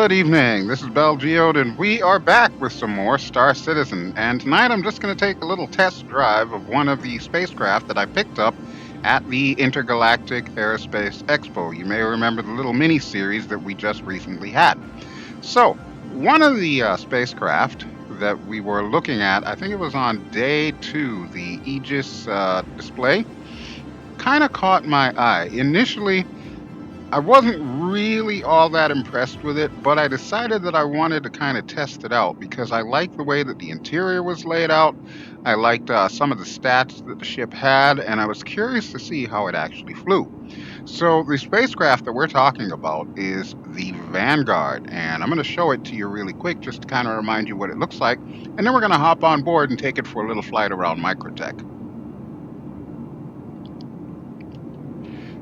Good evening, this is BelGeode, and we are back with some more Star Citizen. And tonight I'm just going to take a little test drive of one of the spacecraft that I picked up at the Intergalactic Aerospace Expo. You may remember the little mini-series that we just recently had. So, one of the spacecraft that we were looking at, I think it was on day 2, the Aegis display, kind of caught my eye. Initially, I wasn't really all that impressed with it, but I decided that I wanted to kind of test it out because I liked the way that the interior was laid out. I liked some of the stats that the ship had, and I was curious to see how it actually flew. So the spacecraft that we're talking about is the Vanguard, and I'm going to show it to you really quick just to kind of remind you what it looks like, and then we're going to hop on board and take it for a little flight around Microtech.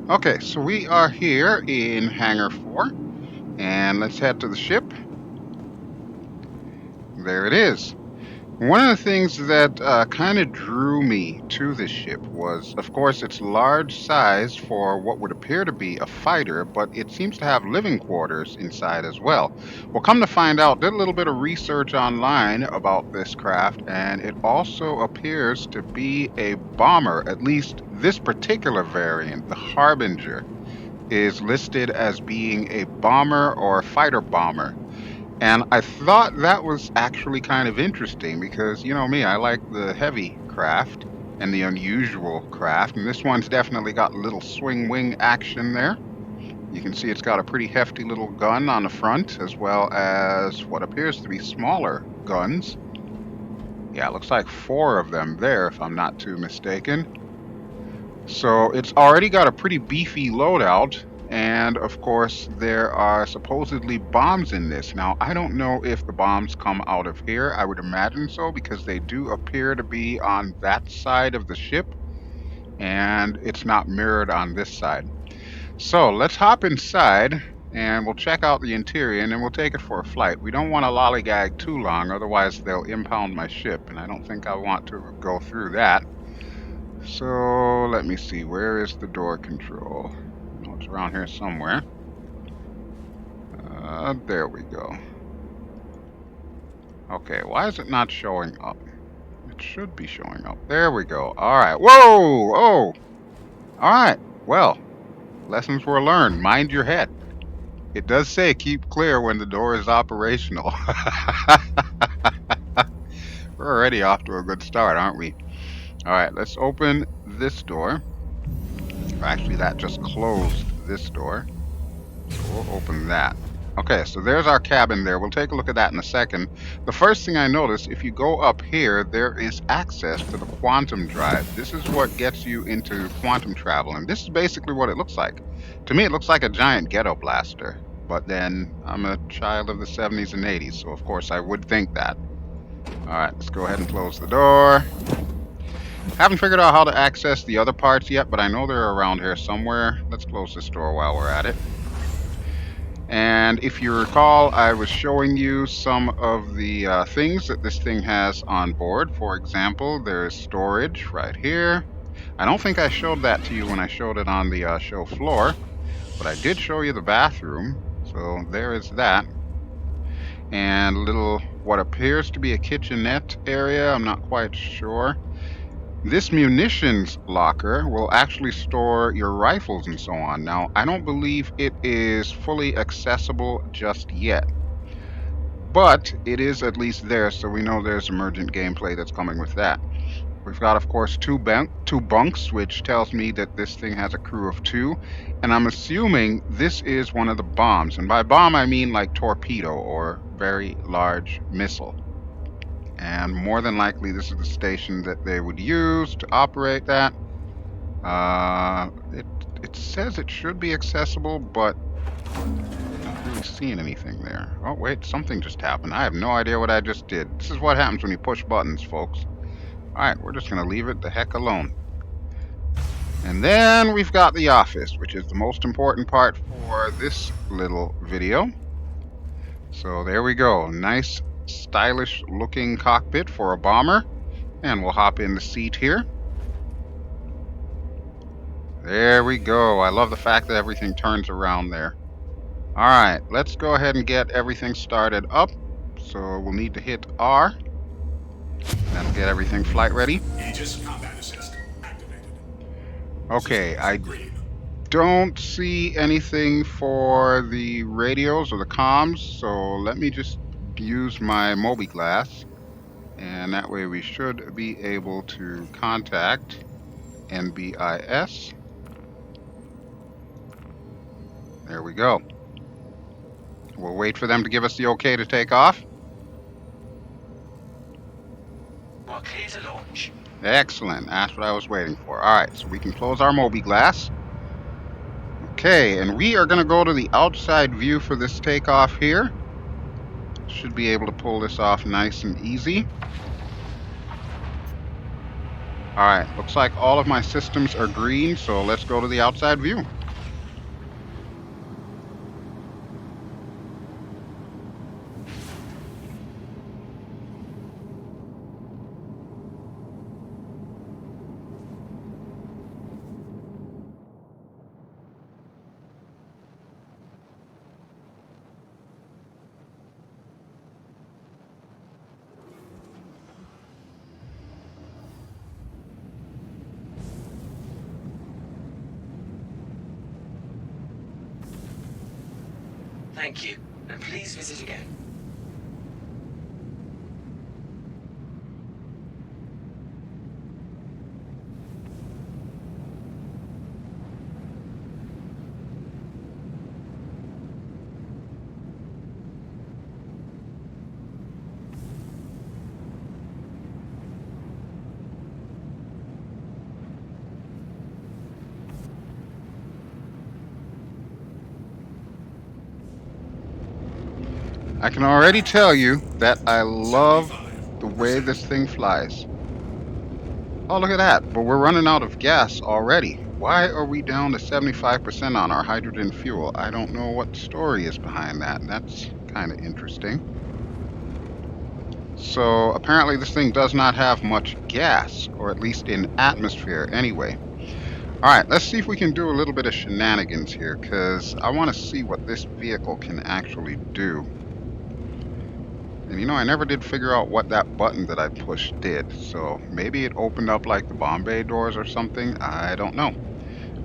Okay, so we are here in Hangar 4, and let's head to the ship. There it is. One of the things that kind of drew me to this ship was, of course, its large size for what would appear to be a fighter, but it seems to have living quarters inside as well. Well, come to find out, did a little bit of research online about this craft, and it also appears to be a bomber. At least this particular variant, the Harbinger, is listed as being a bomber or a fighter bomber. And I thought that was actually kind of interesting because, you know me, I like the heavy craft and the unusual craft. And this one's definitely got a little swing wing action there. You can see it's got a pretty hefty little gun on the front, as well as what appears to be smaller guns. Yeah, it looks like 4 of them there, if I'm not too mistaken. So it's already got a pretty beefy loadout. And of course, there are supposedly bombs in this. Now, I don't know if the bombs come out of here. I would imagine so because they do appear to be on that side of the ship, and it's not mirrored on this side. So let's hop inside and we'll check out the interior and then we'll take it for a flight. We don't want to lollygag too long, otherwise they'll impound my ship, and I don't think I want to go through that. So let me see, where is the door control? It's around here somewhere. There we go. Okay, why is it not showing up? It should be showing up. There we go. Alright. Whoa! Oh! Alright. Well, lessons were learned. Mind your head. It does say keep clear when the door is operational. We're already off to a good start, aren't we? Alright, let's open this door. Actually, that just closed this door. So we'll open that. Okay, so there's our cabin there. We'll take a look at that in a second. The first thing I notice, if you go up here, there is access to the quantum drive. This is what gets you into quantum travel, and this is basically what it looks like. To me, it looks like a giant ghetto blaster, but then I'm a child of the 70s and 80s, so of course I would think that. Alright, let's go ahead and close the door. Haven't figured out how to access the other parts yet, but I know they're around here somewhere. Let's close this door while we're at it. And if you recall, I was showing you some of the things that this thing has on board. For example, there's storage right here. I don't think I showed that to you when I showed it on the show floor, but I did show you the bathroom. So there is that. And a little, what appears to be a kitchenette area. I'm not quite sure. This munitions locker will actually store your rifles and so on. Now, I don't believe it is fully accessible just yet, but it is at least there, so we know there's emergent gameplay that's coming with that. We've got, of course, two bunks, which tells me that this thing has a crew of 2, and I'm assuming this is one of the bombs. And by bomb, I mean like torpedo or very large missile. And more than likely, this is the station that they would use to operate that. It says it should be accessible, but I'm not really seeing anything there. Oh, wait, something just happened. I have no idea what I just did. This is what happens when you push buttons, folks. Alright, we're just going to leave it the heck alone. And then we've got the office, which is the most important part for this little video. So there we go. Nice, stylish looking cockpit for a bomber, and we'll hop in the seat here. There we go. I love the fact that everything turns around there. All right, let's go ahead and get everything started up. So we'll need to hit R. That'll get everything flight ready. Aegis combat assist activated. Okay, Systems I green. don't see anything for the radios or the comms, so let me just use my Moby glass, and that way we should be able to contact NBIS. There we go. We'll wait for them to give us the okay to take off. We're clear to launch. Excellent. That's what I was waiting for. All right, so we can close our Moby glass. Okay, and we are going to go to the outside view for this takeoff here. Should be able to pull this off nice and easy. All right, looks like all of my systems are green, so let's go to the outside view. Thank you, and please visit again. I can already tell you that I love 75. the way this thing flies. Oh, look at that. But we're running out of gas already. Why are we down to 75% on our hydrogen fuel? I don't know what the story is behind that. That's kind of interesting. So apparently this thing does not have much gas, or at least in atmosphere anyway. All right, let's see if we can do a little bit of shenanigans here, because I want to see what this vehicle can actually do. And you know, I never did figure out what that button that I pushed did. So maybe it opened up like the Bombay doors or something. I don't know.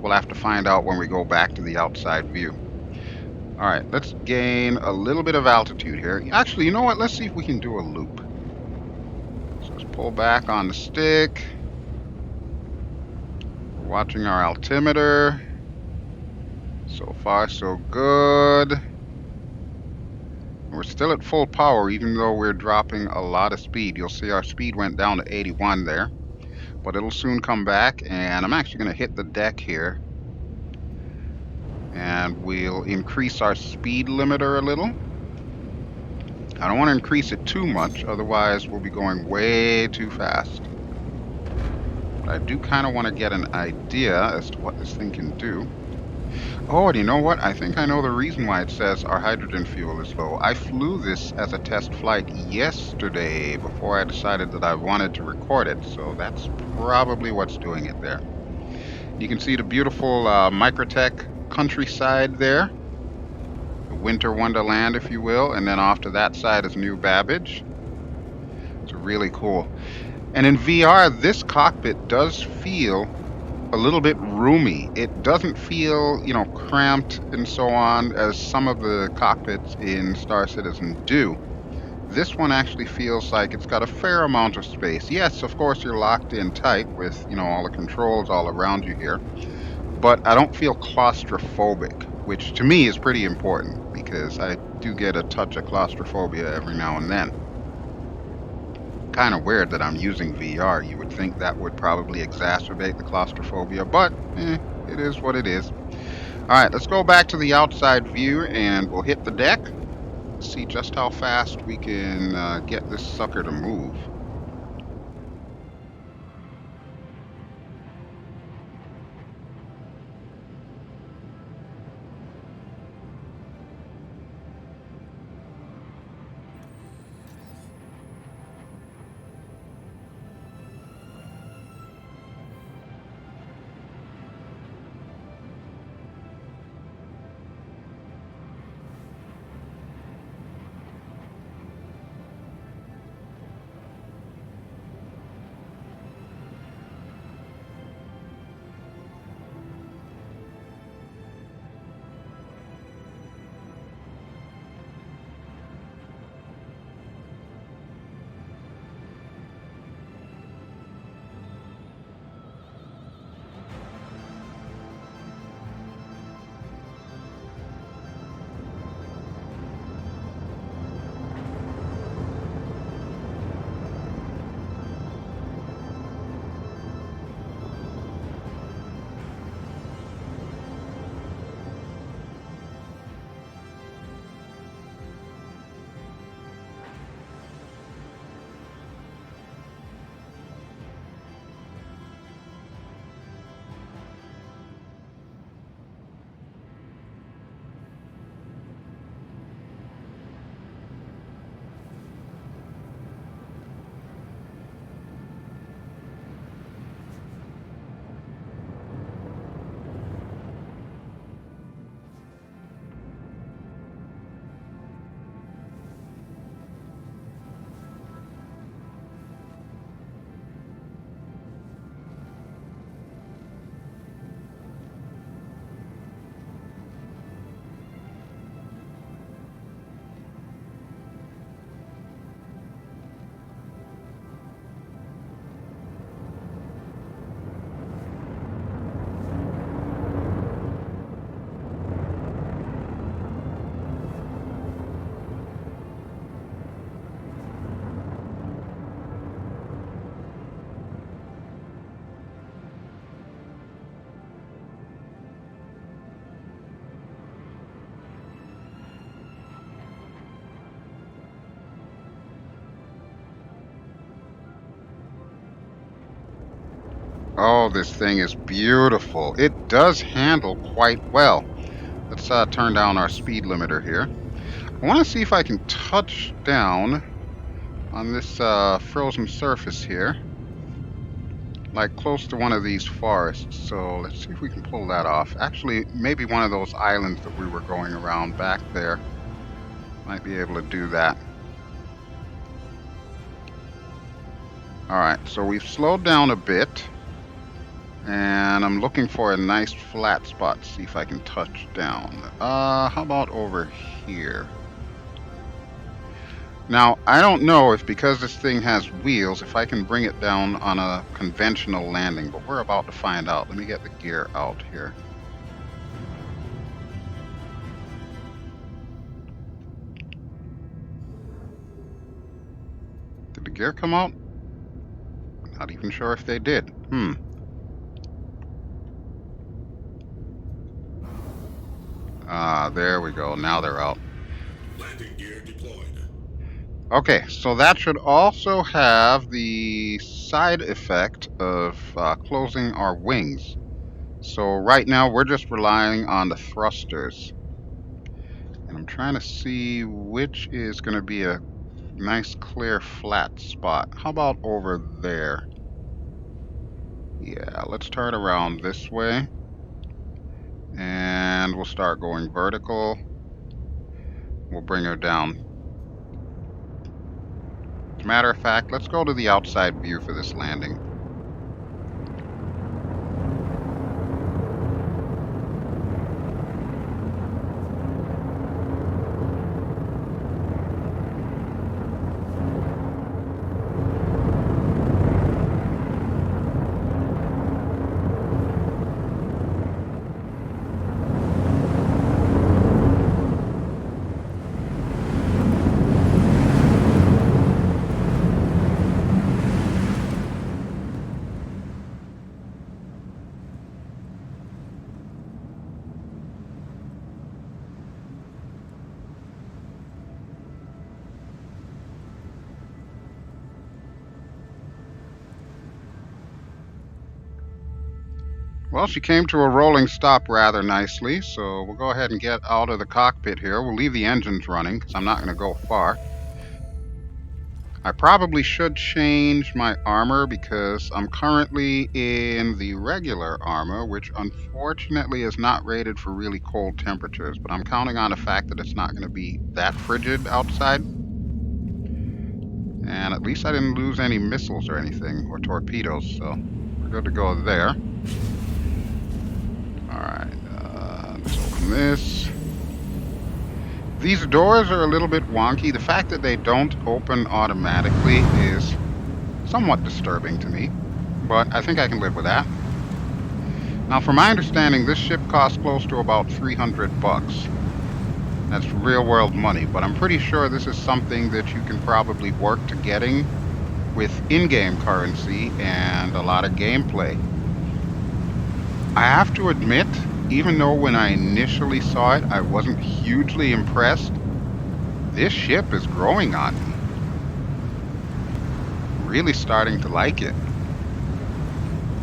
We'll have to find out when we go back to the outside view. All right, let's gain a little bit of altitude here. Actually, you know what? Let's see if we can do a loop. So let's pull back on the stick. We're watching our altimeter. So far, so good. We're still at full power, even though we're dropping a lot of speed. You'll see our speed went down to 81 there, but it'll soon come back. And I'm actually going to hit the deck here, and we'll increase our speed limiter a little. I don't want to increase it too much, otherwise we'll be going way too fast. But I do kind of want to get an idea as to what this thing can do. Oh, and you know what? I think I know the reason why it says our hydrogen fuel is low. I flew this as a test flight yesterday before I decided that I wanted to record it, so that's probably what's doing it there. You can see the beautiful Microtech countryside there, the winter wonderland, if you will, and then off to that side is New Babbage. It's really cool. And in VR, this cockpit does feel a little bit roomy. It doesn't feel, you know, cramped and so on as some of the cockpits in Star Citizen do. This one actually feels like it's got a fair amount of space. Yes, of course, you're locked in tight with, you know, all the controls all around you here, but I don't feel claustrophobic, which to me is pretty important because I do get a touch of claustrophobia every now and then. Kind of weird that I'm using VR. You would think that would probably exacerbate the claustrophobia, but it is what it is. All right, let's go back to the outside view and we'll hit the deck. See just how fast we can get this sucker to move. Oh, this thing is beautiful. It does handle quite well. Let's turn down our speed limiter here. I want to see if I can touch down on this frozen surface here, like close to one of these forests. So let's see if we can pull that off. Actually, maybe one of those islands that we were going around back there might be able to do that. All right, so we've slowed down a bit, and I'm looking for a nice flat spot to see if I can touch down. How about over here? Now, I don't know if because this thing has wheels, if I can bring it down on a conventional landing, but we're about to find out. Let me get the gear out here. Did the gear come out? Not even sure if they did. There we go. Now they're out. Landing gear deployed. Okay, so that should also have the side effect of closing our wings. So right now we're just relying on the thrusters. And I'm trying to see which is going to be a nice clear flat spot. How about over there? Yeah, let's turn around this way. And we'll start going vertical. We'll bring her down. As a matter of fact, let's go to the outside view for this landing. Well, she came to a rolling stop rather nicely, so we'll go ahead and get out of the cockpit here. We'll leave the engines running, because I'm not going to go far. I probably should change my armor, because I'm currently in the regular armor, which unfortunately is not rated for really cold temperatures, but I'm counting on the fact that it's not going to be that frigid outside. And at least I didn't lose any missiles or anything, or torpedoes, so we're good to go there. Alright, let's open this. These doors are a little bit wonky. The fact that they don't open automatically is somewhat disturbing to me, but I think I can live with that. Now, from my understanding, this ship costs close to about 300 bucks. That's real world money, but I'm pretty sure this is something that you can probably work to getting with in-game currency and a lot of gameplay. I have to admit, even though when I initially saw it, I wasn't hugely impressed, this ship is growing on me. I'm really starting to like it.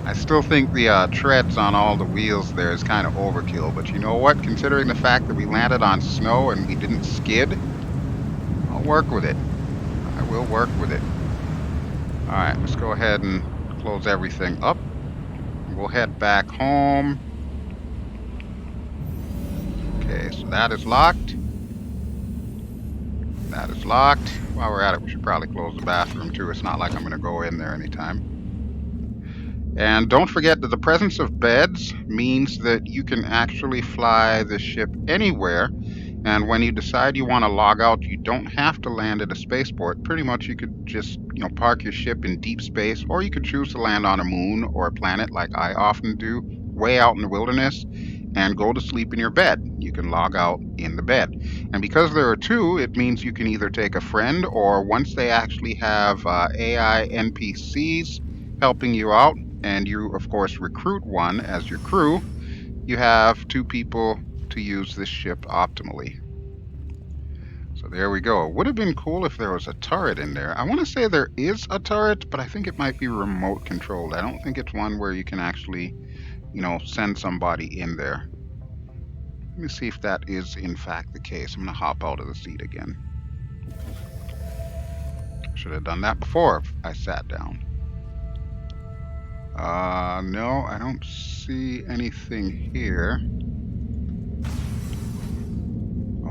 I still think the treads on all the wheels there is kind of overkill, but you know what? Considering the fact that we landed on snow and we didn't skid, I'll work with it. I will work with it. Alright, let's go ahead and close everything up. We'll head back home. Okay, so that is locked. That is locked. While we're at it, we should probably close the bathroom too. It's not like I'm going to go in there anytime. And don't forget that the presence of beds means that you can actually fly the ship anywhere. And when you decide you want to log out, you don't have to land at a spaceport. Pretty much you could just, park your ship in deep space, or you could choose to land on a moon or a planet like I often do, way out in the wilderness, and go to sleep in your bed. You can log out in the bed. And because there are two, it means you can either take a friend, or once they actually have AI NPCs helping you out, and you, of course, recruit one as your crew, you have two people to use this ship optimally. So there we go. It would have been cool if there was a turret in there. I want to say there is a turret, but I think it might be remote controlled. I don't think it's one where you can actually, send somebody in there. Let me see if that is in fact the case. I'm going to hop out of the seat again. Should have done that before I sat down. No, I don't see anything here.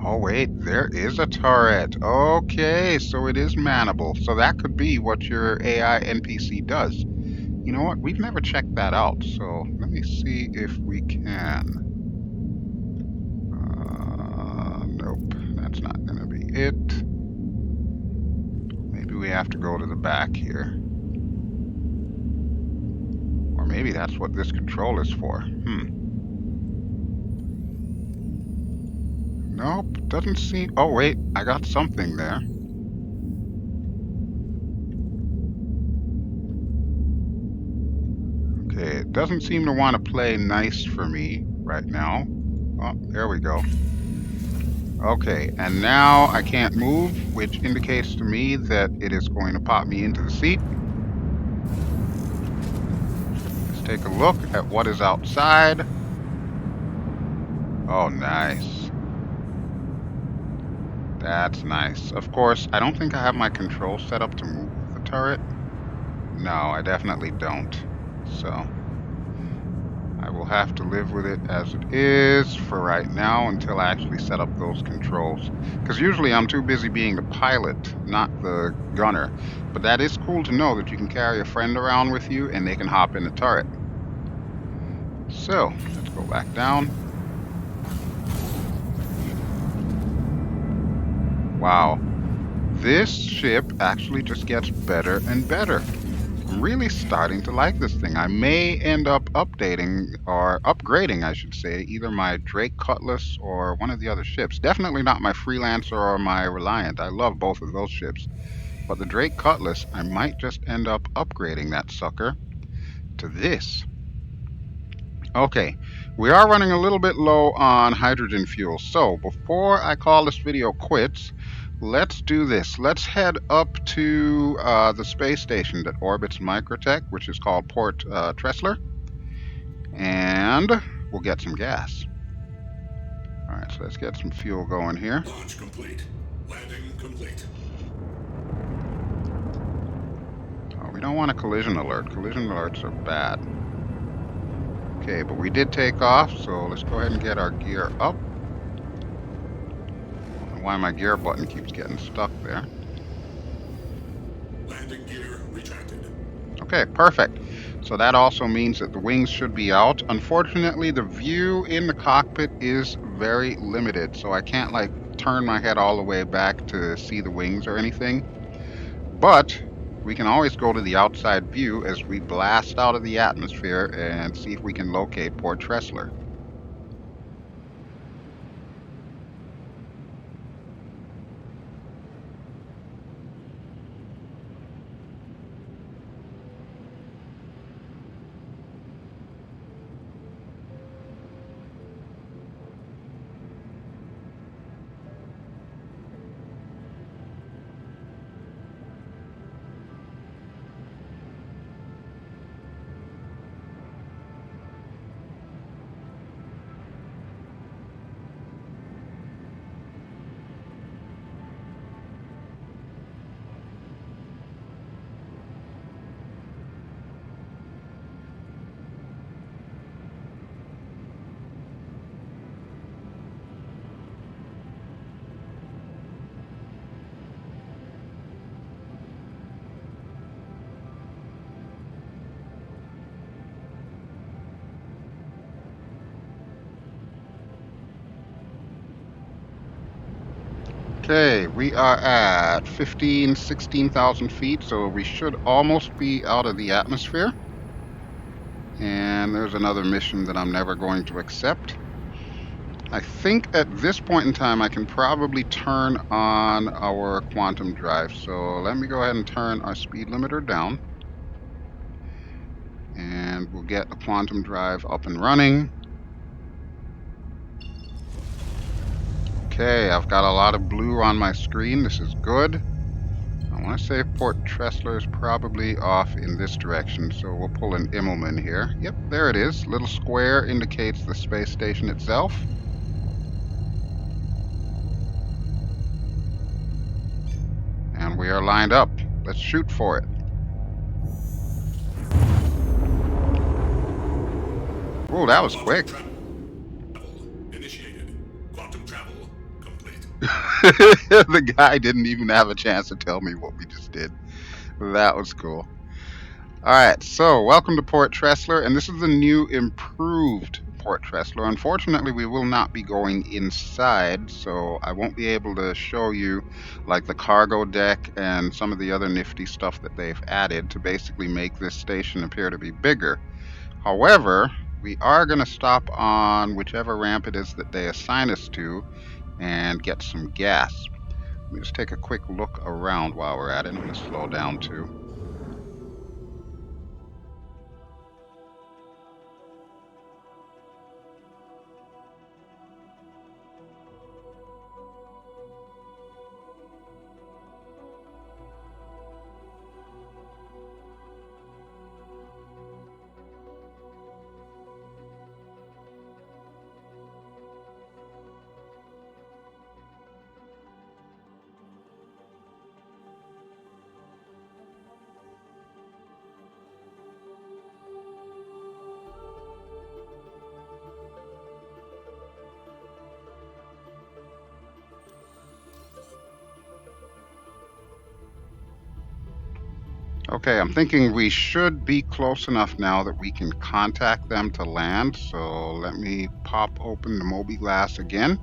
Oh, wait, there is a turret. Okay, so it is manable. So that could be what your AI NPC does. You know what? We've never checked that out. So let me see if we can. Nope, that's not going to be it. Maybe we have to go to the back here. Or maybe that's what this control is for. Nope, doesn't seem... Oh, wait, I got something there. Okay, it doesn't seem to want to play nice for me right now. Oh, there we go. Okay, and now I can't move, which indicates to me that it is going to pop me into the seat. Let's take a look at what is outside. Oh, nice. That's nice. Of course, I don't think I have my control set up to move the turret. No, I definitely don't. So I will have to live with it as it is for right now until I actually set up those controls. Because usually I'm too busy being the pilot, not the gunner. But that is cool to know that you can carry a friend around with you and they can hop in the turret. So let's go back down. Wow. This ship actually just gets better and better. I'm really starting to like this thing. I may end up updating, or upgrading, I should say, either my Drake Cutlass or one of the other ships. Definitely not my Freelancer or my Reliant. I love both of those ships. But the Drake Cutlass, I might just end up upgrading that sucker to this. Okay, we are running a little bit low on hydrogen fuel. So before I call this video quits, let's do this. Let's head up to the space station that orbits Microtech, which is called Port Tressler, and we'll get some gas. All right, so let's get some fuel going here. Launch complete. Landing complete. Oh, we don't want a collision alert. Collision alerts are bad. Okay, but we did take off, so let's go ahead and get our gear up. I don't know why my gear button keeps getting stuck there. Landing gear retracted. Okay, perfect. So that also means that the wings should be out. Unfortunately, the view in the cockpit is very limited, so I can't like turn my head all the way back to see the wings or anything. But we can always go to the outside view as we blast out of the atmosphere and see if we can locate Port Tressler. Okay, we are at 16,000 feet, so we should almost be out of the atmosphere. And there's another mission that I'm never going to accept. I think at this point in time I can probably turn on our quantum drive. So let me go ahead and turn our speed limiter down. And we'll get the quantum drive up and running. Okay, I've got a lot of blue on my screen. This is good. I want to say Port Tressler is probably off in this direction, so we'll pull an Immelman here. Yep, there it is. Little square indicates the space station itself. And we are lined up. Let's shoot for it. Oh, that was Quantum quick. travel initiated. Quantum travel complete. The guy didn't even have a chance to tell me what we just did. That was cool. All right, so welcome to Port Tressler, and this is the new improved Port Tressler. Unfortunately, we will not be going inside, so I won't be able to show you like the cargo deck and some of the other nifty stuff that they've added to basically make this station appear to be bigger. However, we are going to stop on whichever ramp it is that they assign us to and get some gas. Let me just take a quick look around while we're at it. I'm going to slow down too. Okay, I'm thinking we should be close enough now that we can contact them to land. So let me pop open the mobi-glass again.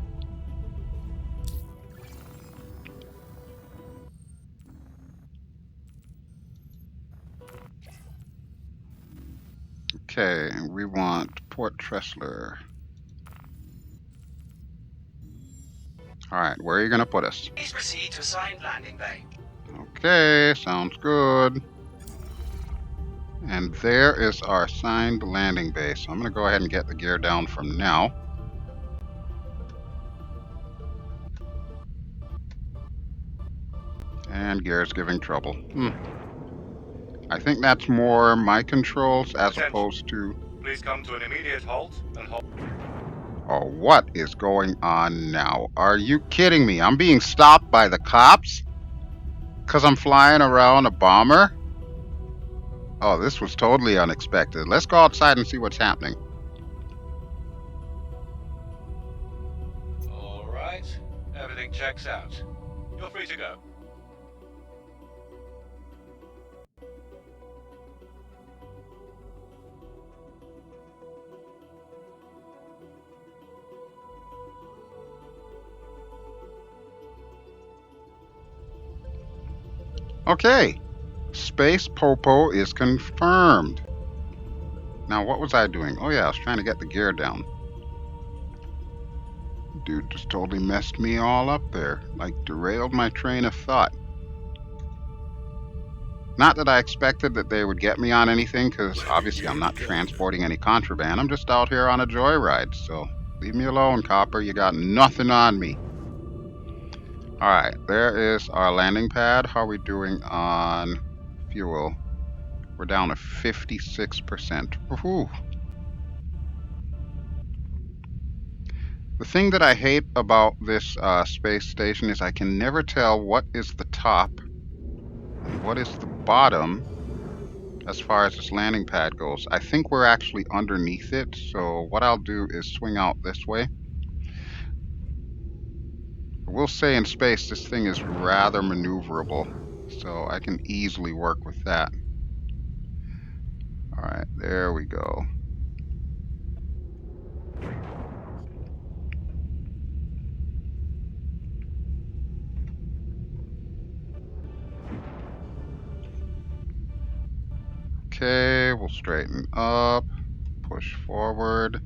Okay, we want Port Tressler. All right, where are you going to put us? Please proceed to assigned landing bay. Okay, sounds good. And there is our assigned landing base. So I'm going to go ahead and get the gear down from now. And gear's giving trouble. I think that's more my controls as Attention. opposed to... Please come to an immediate halt and hold. Oh, what is going on now? Are you kidding me? I'm being stopped by the cops? Because I'm flying around a bomber? Oh, this was totally unexpected. Let's go outside and see what's happening. All right. Everything checks out. You're free to go. Okay. Space Popo is confirmed. Now, what was I doing? Oh, yeah, I was trying to get the gear down. Dude just totally messed me all up there. Like, derailed my train of thought. Not that I expected that they would get me on anything, because obviously I'm not transporting any contraband. I'm just out here on a joyride, so leave me alone, copper. You got nothing on me. Alright, there is our landing pad. How are we doing on fuel? We're down to 56%. Woohoo! The thing that I hate about this space station is I can never tell what is the top and what is the bottom as far as this landing pad goes. I think we're actually underneath it, so what I'll do is swing out this way. I will say in space this thing is rather maneuverable, so I can easily work with that. Alright, there we go. Okay, we'll straighten up, push forward.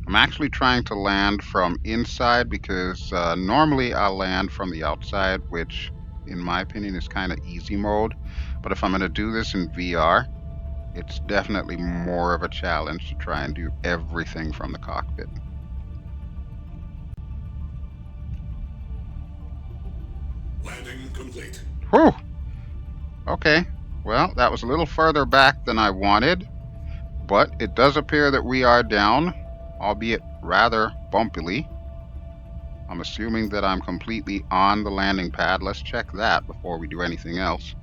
I'm actually trying to land from inside because normally I'll land from the outside, which in my opinion is kind of easy mode. But if I'm going to do this in VR, it's definitely more of a challenge to try and do everything from the cockpit. Landing complete. Whew! Okay, well, that was a little further back than I wanted, but it does appear that we are down, albeit rather bumpily. I'm assuming that I'm completely on the landing pad. Let's check that before we do anything else.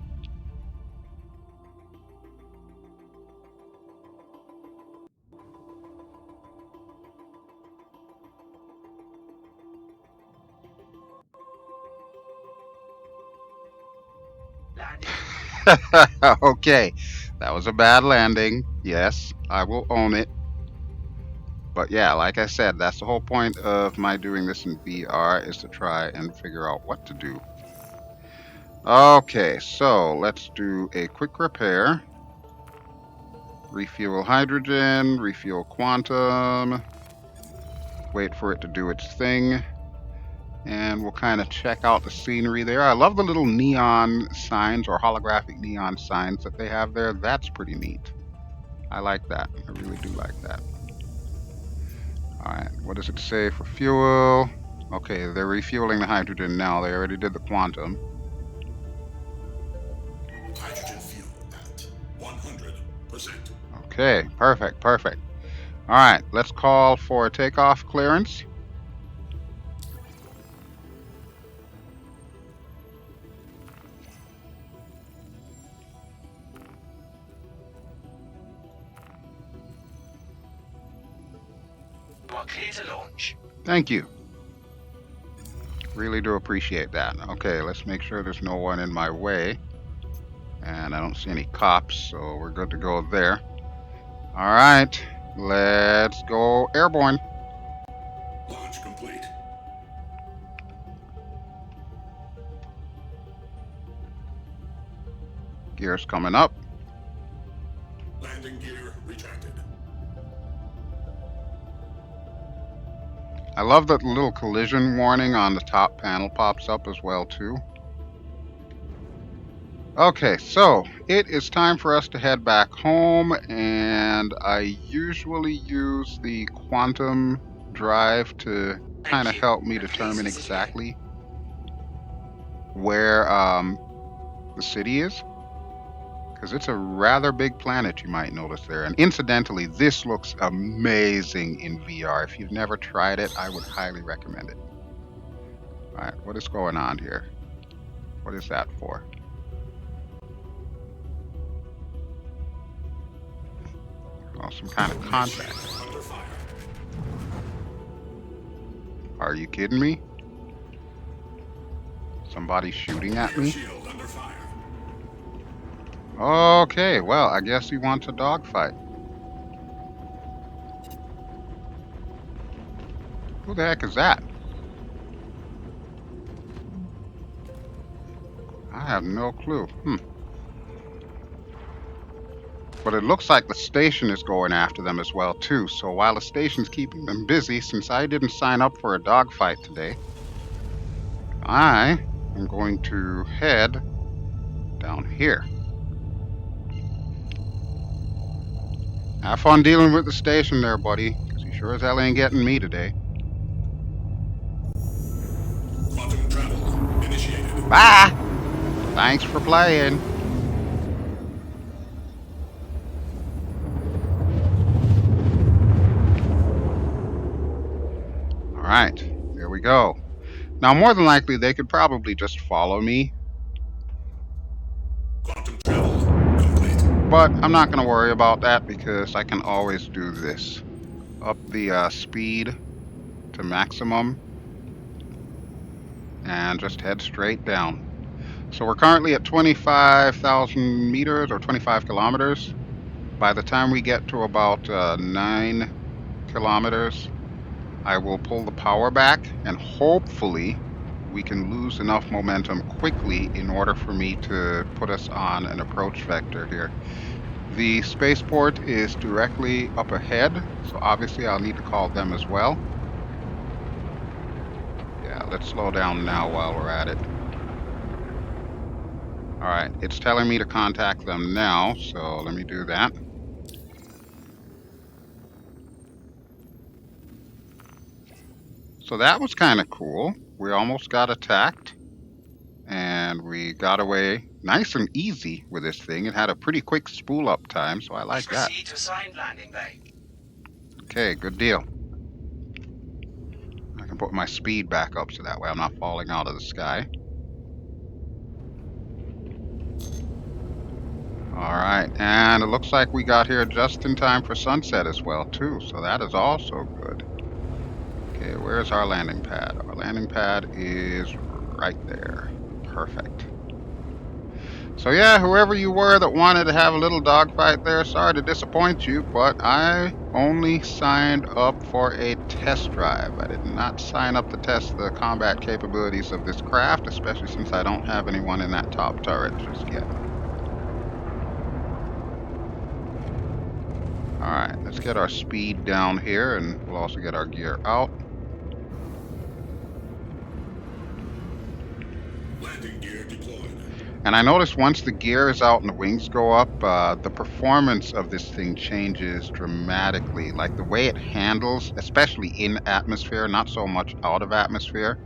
Landing. Okay, that was a bad landing. Yes, I will own it. But yeah, like I said, that's the whole point of my doing this in VR, is to try and figure out what to do. Okay, so let's do a quick repair. Refuel hydrogen, refuel quantum, wait for it to do its thing, and we'll kind of check out the scenery there. I love the little neon signs or holographic neon signs that they have there. That's pretty neat. I like that. I really do like that. All right, what does it say for fuel? Okay, they're refueling the hydrogen now. They already did the quantum. Hydrogen fuel at 100%. Okay, perfect, perfect. All right, let's call for takeoff clearance. You are clear to launch. Thank you. Really do appreciate that. Okay, let's make sure there's no one in my way. And I don't see any cops, so we're good to go there. All right, let's go airborne. Launch complete. Gears coming up. Landing gear retracted. I love that the little collision warning on the top panel pops up as well too. Okay, so it is time for us to head back home, and I usually use the quantum drive to kind of help me determine exactly where the city is, because it's a rather big planet, you might notice there. And incidentally, this looks amazing in VR. If you've never tried it, I would highly recommend it. All right, what is going on here? What is that for? Oh, some kind of contract. Under fire. Are you kidding me? Somebody shooting at me? Shield under fire. Okay, well, I guess he wants a dogfight. Who the heck is that? I have no clue. But it looks like the station is going after them as well, too. So while the station's keeping them busy, since I didn't sign up for a dogfight today, I am going to head down here. Have fun dealing with the station there, buddy, because you sure as hell ain't getting me today. Quantum travel initiated. Bye! Thanks for playing. Alright, there we go. Now, more than likely, they could probably just follow me, Quantum travel complete. but I'm not going to worry about that because I can always do this. Up the speed to maximum and just head straight down. So we're currently at 25,000 meters or 25 kilometers. By the time we get to about 9 kilometers, I will pull the power back, and hopefully we can lose enough momentum quickly in order for me to put us on an approach vector here. The spaceport is directly up ahead, so obviously I'll need to call them as well. Yeah, let's slow down now while we're at it. All right, it's telling me to contact them now, so let me do that. So that was kind of cool. We almost got attacked, and we got away nice and easy with this thing. It had a pretty quick spool up time, so I Please like that. proceed to assigned landing bay. Okay, good deal. I can put my speed back up so that way I'm not falling out of the sky. All right, and it looks like we got here just in time for sunset as well, too, so that is also good. Okay, where's our landing pad? Our landing pad is right there. Perfect. So yeah, whoever you were that wanted to have a little dogfight there, sorry to disappoint you, but I only signed up for a test drive. I did not sign up to test the combat capabilities of this craft, especially since I don't have anyone in that top turret just yet. Alright, let's get our speed down here, and we'll also get our gear out. Landing gear deployed. And I noticed once the gear is out and the wings go up, the performance of this thing changes dramatically. Like the way it handles, especially in atmosphere, not so much out of atmosphere,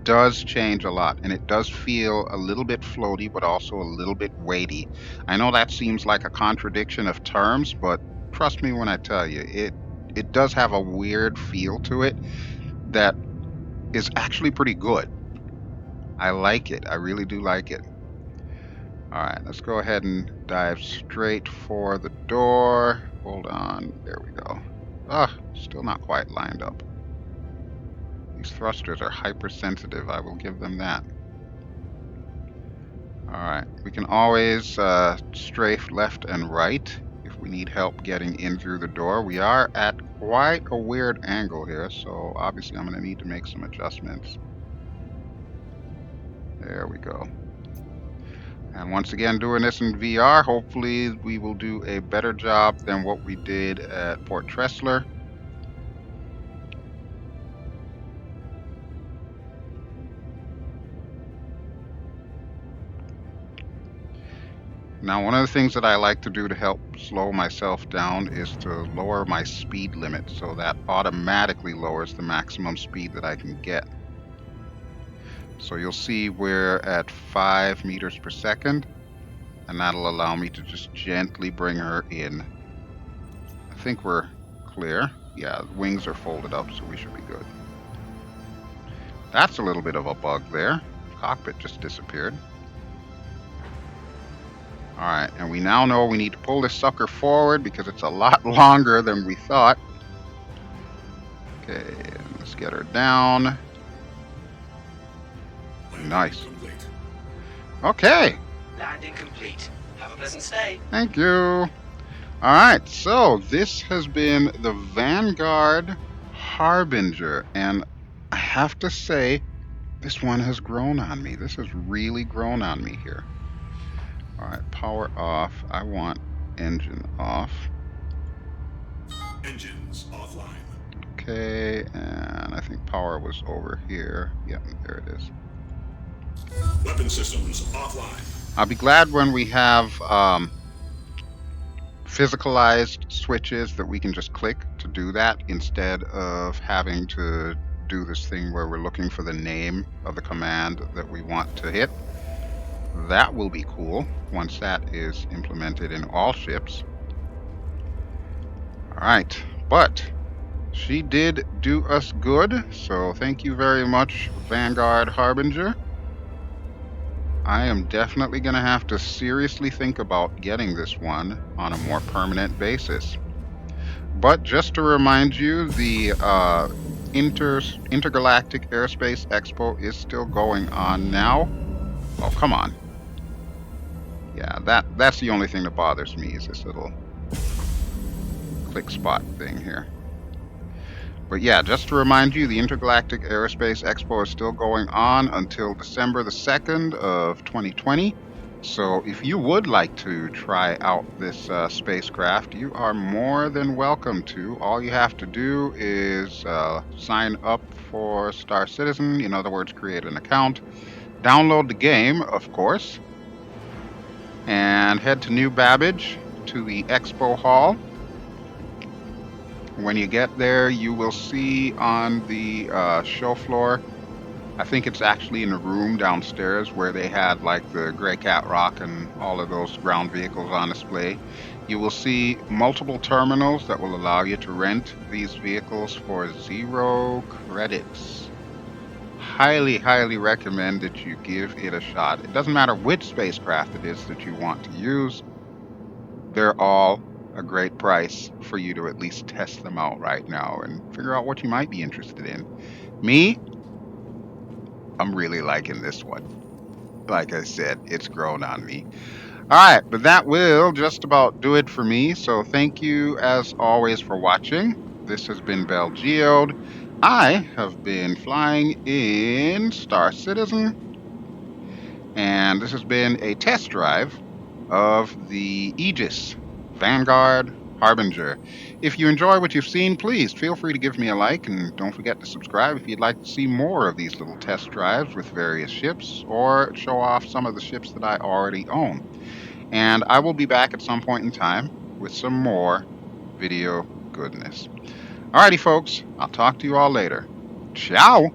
does change a lot. And it does feel a little bit floaty, but also a little bit weighty. I know that seems like a contradiction of terms, but trust me when I tell you, it does have a weird feel to it that is actually pretty good. I like it. I really do like it. All right, let's go ahead and dive straight for the door. Hold on, there we go. Ah, still not quite lined up. These thrusters are hypersensitive, I will give them that. All right, we can always strafe left and right if we need help getting in through the door. We are at quite a weird angle here, so obviously I'm gonna need to make some adjustments. There we go. And once again, doing this in VR, hopefully we will do a better job than what we did at Port Tressler. Now, one of the things that I like to do to help slow myself down is to lower my speed limit, so that automatically lowers the maximum speed that I can get. So you'll see we're at 5 meters per second, and that'll allow me to just gently bring her in. I think we're clear. Yeah, the wings are folded up, so we should be good. That's a little bit of a bug there. Cockpit just disappeared. Alright, and we now know we need to pull this sucker forward because it's a lot longer than we thought. Okay, let's get her down. Nice. Complete. Okay, Landing complete. Have a pleasant stay. thank you. Alright, so this has been the Vanguard Harbinger, and I have to say, this one has grown on me. This has really grown on me here. Alright, power off. I want engine off. Engines offline. Okay, and I think power was over here. Yep, there it is. Weapon systems offline. I'll be glad when we have physicalized switches that we can just click to do that instead of having to do this thing where we're looking for the name of the command that we want to hit. That will be cool once that is implemented in all ships. Alright, but she did do us good, so thank you very much, Vanguard Harbinger. I am definitely going to have to seriously think about getting this one on a more permanent basis. But just to remind you, the Intergalactic Airspace Expo is still going on now. Oh, come on. Yeah, that's the only thing that bothers me is this little click spot thing here. But yeah, just to remind you, the Intergalactic Aerospace Expo is still going on until December the 2nd of 2020. So if you would like to try out this spacecraft, you are more than welcome to. All you have to do is sign up for Star Citizen, in other words, create an account, download the game, of course, and head to New Babbage to the expo hall. When you get there, you will see on the show floor, I think it's actually in the room downstairs where they had like the Gray Cat Rock and all of those ground vehicles on display. You will see multiple terminals that will allow you to rent these vehicles for 0 credits. Highly, highly recommend that you give it a shot. It doesn't matter which spacecraft it is that you want to use, they're all a great price for you to at least test them out right now and figure out what you might be interested in. Me, I'm really liking this one. Like I said, it's grown on me. All right, but that will just about do it for me. So thank you as always for watching. This has been BelGeode. I have been flying in Star Citizen, and this has been a test drive of the Aegis Vanguard Harbinger. If you enjoy what you've seen, please feel free to give me a like, and don't forget to subscribe if you'd like to see more of these little test drives with various ships or show off some of the ships that I already own. And I will be back at some point in time with some more video goodness. Alrighty, folks, I'll talk to you all later. Ciao!